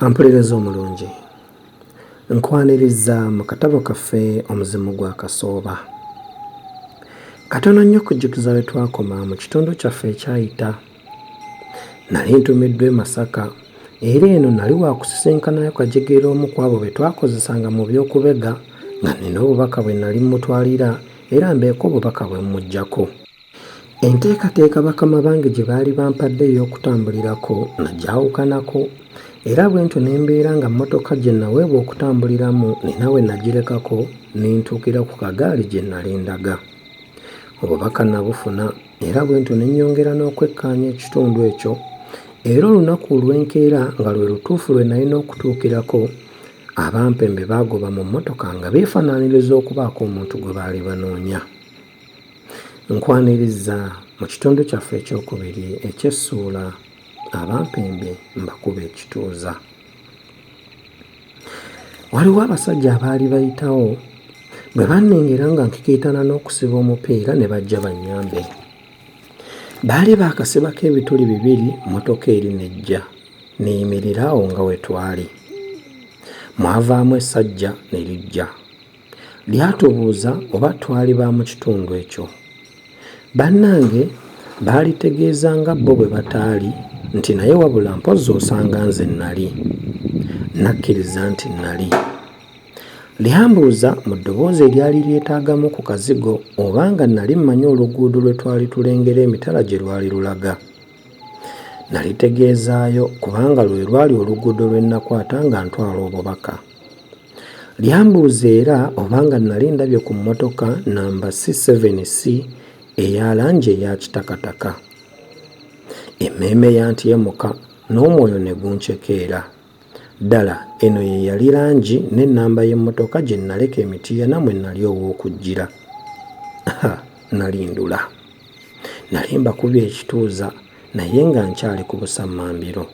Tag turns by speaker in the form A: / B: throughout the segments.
A: Ampuliriza omulungi, nkwaniriza mu katabo kaffe omuzimu gwa Kasooba. Katono nnyo okujjukiza we twakoma mu kitundu kyaffe ekyayita. Nali ntumiddwa e Masaka era eno nali wa kusisinkanayo Kajegeera omu ku abo be twakozesanga mu by'okubega nga nina obubaka bwe nali mmutwalira era mbeeko obubaka bwe mmuggyako. Enteekateeka bakama bange gye baali bampadde ey'okutambulirako nagyawukanako era bwentyo ne mbeera nga mmotoka gye naweebwa okutambuliramu nina we nagirekako ne ntuukira ku kagaali gye nali ndaga. Obubaka nabufuna era bwentyo ne nnyongera n'okwekkaanya ekitundu ekyo era olunaku olw'enkeera nga lwe lutuufu lwe nalina okutuukirako, abampembe baagoba mu mmotoka nga beefaanaanyiriza okubaako omuntu gwe baali banoonya. Nkwaniriza mu kitundu kyaffe ekyokubiri eky'essuula abampembe mbakuba ekituuza. Waliwo abasajja abaali bayitawo bwe bannengera nga nkikiitana n'okusiba omupiira ne bajja bannyambe. Baali baakasibako ebituli bibiri mmotoka eri nejja neyimirira awo nga we twali. Mwavaamu essajja ne lijja. Lyatubuuza oba twali ba mu kitundu ekyo. Bannange baalitegeeza nga bo bwe bataali nti naye wabula mpozzi osanga nze nali. Nakkiriza nti nali. Lyambuuza mu ddoboozi eryali lyetaagamu ku kazigo obanga nali mmanyi oluguudo lwe twali tulengera emitala gye lwali lulaga. Nalitegeezaayo kubanga lwe lwali oluguudo lwe nakwata nga ntwala obubaka. Lyambuuza era obanga nali ndabye ku mmotoka namba C7C eya langi eya kitakataka. Emmeeme yantyemuka n'omwoyo ne guncekeera. Ddala eno ye yali langi n'ennamba y'emmotoka gye naleka Emitiiyana mwe nali ow'okujjira. Nalindula. Nali mbakubye ekituuza naye nga nkyali ku busammambiro.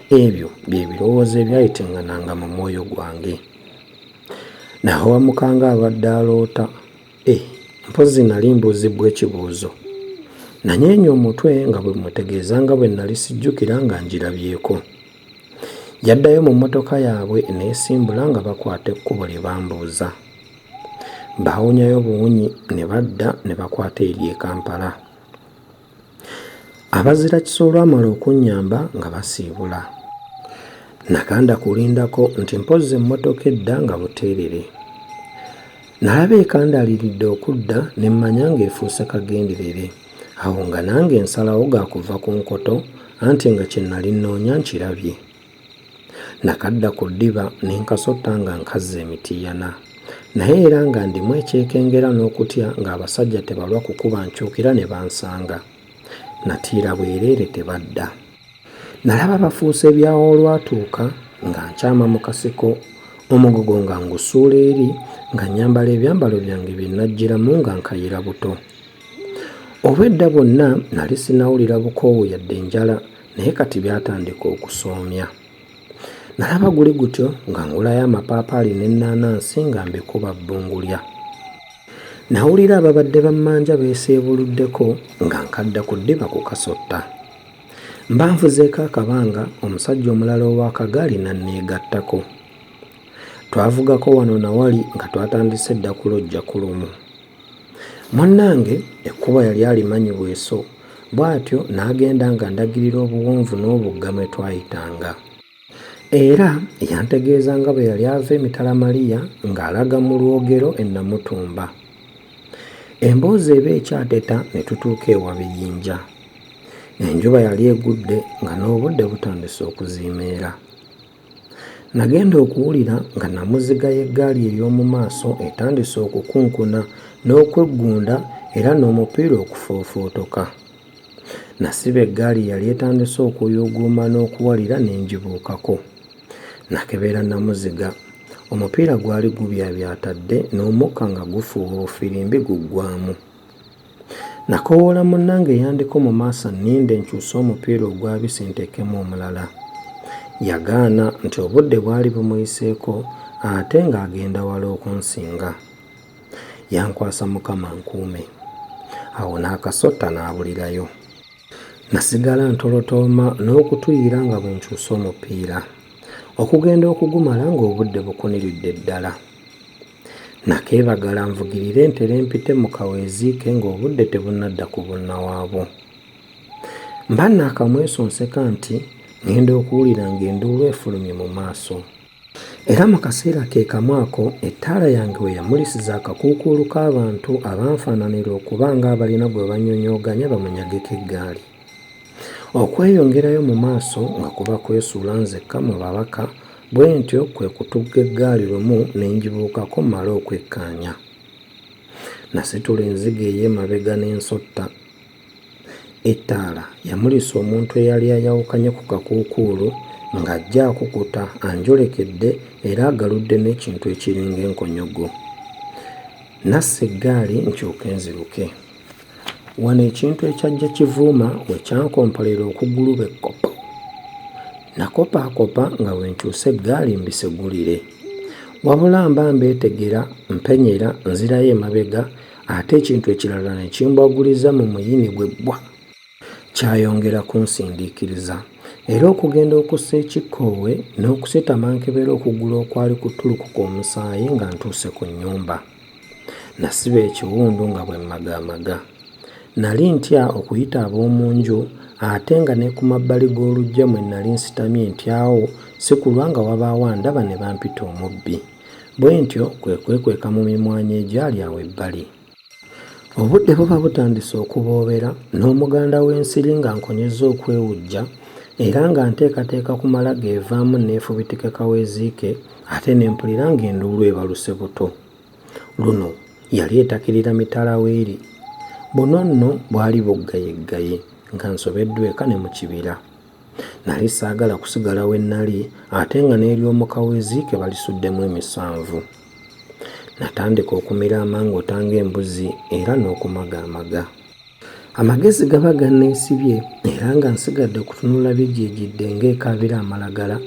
A: Ebyo bye birowoozo ebyayitengananga mu mwoyo gwange. Nawamukanga abadde aloota. Mpozzi nali mbuuzibwa ekibuuzo. Nanyeenya omutwe nga bwe mutegeeza nga bwe nali sijjukira nga njirabyeko. Yaddayo mu mmotoka yaabwe neesimbula nga bakwata ekkubo lye bambuuza. Baawunyayo buwunyi ne badda ne bakwata eri e Kampala. Abazira kisa olwamala okunnyamba nga basiibula. Naganda kulindako nti mpozzi emmotoka edda nga buteerere. Nalaba ekandaaliridde okudda ne mmanya ng'efuuse kagenderere. Awo nga nange ensalawo ga kuva ku nkoto anti nga kye nali nnoonya nkirabye. Nakadda ku ddiba ne nkasotta nga nkazza Emitiiyana. Naye era nga ndimu ekyekengera n'okutya ng'abasajja tebalwa kukuba nkyukira ne bansanga. Natiira bwereere tebadda. Nalaba bafuuse byawo olwatuuka nga nkyama mu kasiko, omugogo nga ngusuula eri nga nnyambala ebyambalo byange bye najjiramu nga nkayira buto. Obwedda bwonna nali sinawulira bukoowu yadde enjala naye kati byatandika okusoomya. Nalaba guli gutyo nga ngulayo amapaapaali n'ennaanansi nga mbikuba bbungulya. Nawulira ababadde bammanja beeseebuluddeko nga nkadda ku ddiba ku kasotta. Mbanvuzeeko akabanga omusajja omulala ow'akagaali nanneegattako. Twavugako wano na wali nga twatandise dda kulojja ku lumu. Munnange ekkuba yali alimanyi bweso, bw'atyo n'agenda nga ndagirira obuwonvu n'obugga mwe twayitanga. Era yantegeeza nga bwe yali ava emitala Mariya ng'alaga mu lwogero e Namutumba. Emboozi eba ekyateta ne tutuuka ewa Biyinja. Enjuba yali egudde nga n'obudde butandise okuziimeera. Nagenda okuwulira nga namuziga y'eggaali ey'omu maaso etandise okukunkuna n'okweggunda era n'omupiira okufoofootoka. Nasiba eggaali yali etandise okuyuuguuma n'okuwalira ne ngibuukako. Nakebera namuziga. Omupiira gwali gubyabyatadde n'omukka nga gufuuwa obufirimbi guggwamu. Nakowoola munnange yandiko mu maaso nninde nkyuse omupiira ogwabise nteekemu omulala. Yagaana nti obudde bwali bumuyiseeko ate ng'agenda wala okunsinga. Yankwasa Mukama nkuume. Awo n'akasotta n'abulirayo. Nasigala ntolotooma n'okutuyira nga bwe nkyusa omupiira. okugenda okugumala ng'obudde bukuniridde ddala. Nakeebagala nvugirire entere mpite mu kaweezi ke ng'obudde tebunnadda ku bunnawaabwo. Mba naakamwesonseka nti ngenda okuwulira ng'enduulu efulumye mu maaso. Era mu kaseera ke kamu ako ettaala yange we yamulisiza akakuukuulu k'abantu abanfaananira okuba ng'abalina gwe banyonyooganya bamunyageko eggaali. Okweyongerayo mu maaso nga kuba kwesuula nzekka mu babaka, bwe ntyo kwe kutugga eggaali lumu ne ngibuukako mmale okwekkaanya. Nasitula enzige ey'emabega n'ensotta. Ettaala yamulisa omuntu eyali ayawukanye ku kakuukuulu ng'ajja akukuta anjolekedde era agaludde n'ekintu ekiringa enkonyogo. Nassa eggaali nkyuke nziruke. Wano ekintu ekyajja kivuuma we kyankompolera okugulu b'ekkopo. Nakopaakopa nga bwe nkyusa eggaali mbisegulire. Wabula mba mbeetegera mpenyera nzirayo emabega ate ekintu ekirala ne kimbwaguliza mu muyini gwe bbwa. Kyayongera kunsindiikiriza era okugenda okussa ekikkoowe n'okusitamankebera okugulu okwali kutulukuka omusaayi nga ntuuse ku nnyumba. Nasiba ekiwundu nga bwe mmagaamaga. Nali ntya okuyita ab'omu nju ate nga ne ku mabbali g'oluggya mwe nali nsitamye ntyawo si kulwa nga wabaawo andaba ne bampita omubbi. Bwe ntyo kwe kwekweka mu mimwanyi egyali awo ebbali. Obudde buba butandise okuboobera n'omuganda w'ensiri nga nkonyeza okwewujja era nga nteekateeka kumala geevaamu neefubitika kaweezi ke ate ne mpulira ng'enduulu ebaluse buto. Luno yali etakirira mitala w'eri. Buno nno bwali buggayeggaye nga nsobeddwa eka ne mu kibira. Nali saagala kusigala we nnali ate nga n'ery'omu kaweezi ke balisuddemu emisanvu. Natandika okumira amangota ng'embuzi era n'okumagaamaga. Amagezi gaba ganneesibye era nga nsigadde kutunula bijjijjidde ng'ekaabira amalagala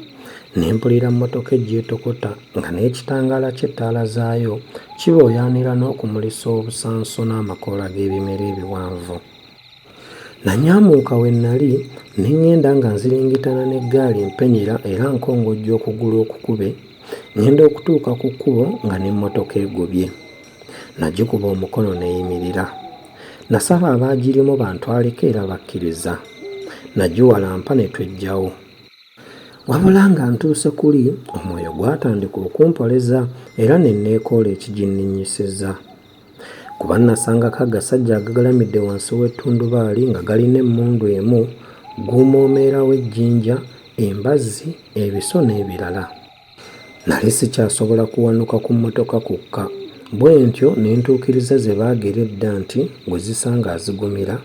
A: ne mpulira mmotoka egyetokota nga n'ekitangaala ky'ettaala zaayo kibooyaanira n'okumulisa obusanso n'amakoola g'ebimera ebiwanvu. Nanyaamuuka we nnali ne ŋŋenda nga nziringitana n'eggaali mpenyera era nkongojja okugulu okukube ngenda okutuuka ku kkubo nga n'emmotoka egobye. Nagikuba omukono neeyimirira. Nasaba abaagirimu bantwaleko era bakkiriza. Nagiwalampa ne twejjawo. Wabula nga ntuuse kuli omwoyo gwatandika okumpoleza era ne neekoola ekiginninnyisizza. Kuba nasangako agasajja agagalamidde wansi w'ettundubaali nga galina emmundu emu, guumoomeerawo ejjinja, embazzi, ebiso n'ebirala. Nali sikyasobola kuwanuka ku mmotoka kukka. Bwe ntyo ne ntuukiriza ze baagera edda nti gwe zisanga azigumira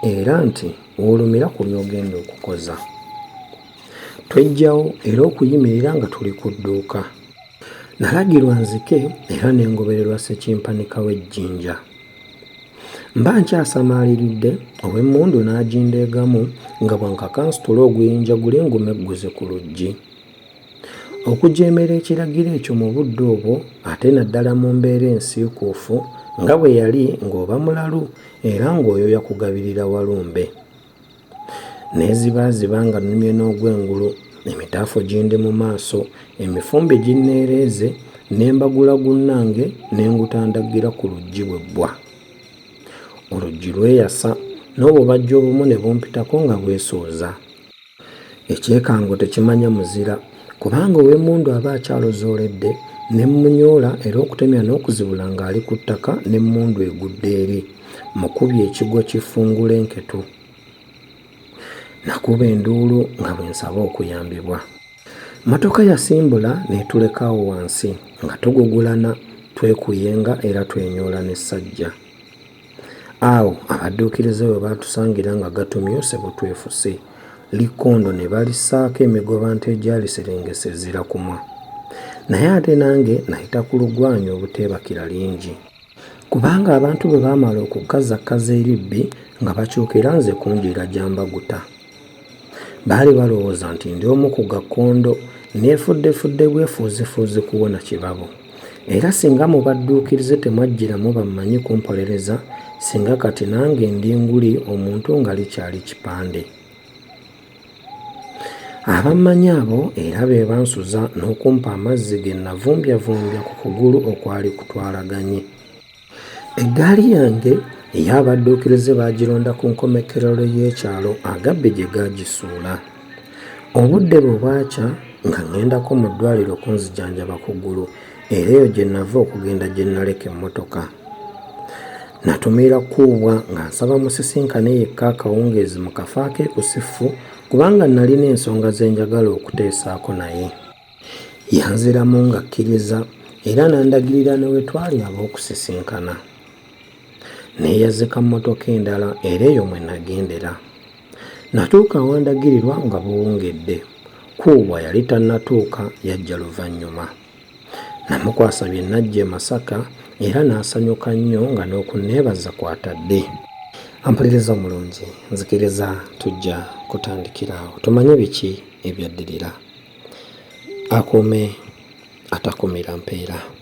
A: era nti woolumira ku by'ogenda okukoza. Twejjawo era okuyimirira nga tuli ku dduuka. Nalagirwa nzike era ne ngobererwa ssekimpanika w'ejjinja. Mba nkyasamaaliridde ow'emmundu n'agindeegamu nga bwankaka nsitula oguyinja guli ngumegguze ku luggi. Okujeemera ekiragiro ekyo mu budde obwo ate naddala mu mbeera ensiikuufu nga bwe yali ng'oba mulalu era ng'oyoya kugabirira walumbe. Neezibaaziba nga nnumye n'ogwengulu, emitaafu gindi mu maaso, emifumbi ginneereeze, n'embagula gunnange ne ngutandagira ku luggi bwe bbwa. Oluggi lweyasa n'obubajja obumu ne bumpitako nga bwesooza. Ekyekango tekimanya muzira kubanga ow'emmundu aba akyalozooledde ne mmunyoola era okutemya n'okuzibula ng'ali ku ttaka n'emmundu egudde eri mukubye ekigwo kifungula enketo. Nakuba enduulu nga bwe nsaba okuyambibwa. Mmotoka yasimbula n'etulekaawo wansi nga tugugulana twekuyenga era twenyoola n'essajja. Awo abadduukiriza bwe baatusangira nga gatumyuse butwefuse. Likkondo ne balissaako emigoba nte egyaliserengese ezira kumwa. Naye ate nange nayita ku lugwanyu obuteebakira lingi. Kubanga abantu bwe baamala okukazakaza eribbi nga bakyukira nze kunjira gyambaguta. Baali balowooza nti ndi omu ku gakkondo neefuddefudde bwefuuzifuuzi kuwona kibabo. Era singa mubadduukirize temwajjiramu bammanyi kumpolereza singa kati nange ndi nguli omuntu nga likyali kipande. Abammanyi abo era be bansuza n'okumpa amazzi ge navumbyavavumbya ku kugulu okwali kutwalaganye. Eggaali yange ey'abadduukirize baagironda ku nkomekerero y'ekyalo agabbi gye gaagisuula. Obudde bwe bwakya nga ŋŋendako mu ddwaliro kunzijanjaba ku ggulu era eyo gye nava okugenda gye naleka emmotoka. Natumiira Kuubwa nga nsaba musisinkane yekka akawungeezi mu kafo ak'ekusifu kubanga nalina ensonga ze njagala okuteesaako naye. Yanziramu ng'akkiriza era n'andagirira ne we twali ab'okusisinkana. Neeyazika mmotoka endala era eyo mwe nagendera. Natuuka awandagirirwa nga buwungedde. Kuubwa yali tannatuuka, yajja luvannyuma. Namukwasa bye najja e Masaka era n'asanyuka nnyo nga n'okunneebaza kw'atadde. Ampuliriza omulungi, nzikiriza tujja kutandikira awo tumanye biki ebyaddirira. Akuume atakumira mpeera.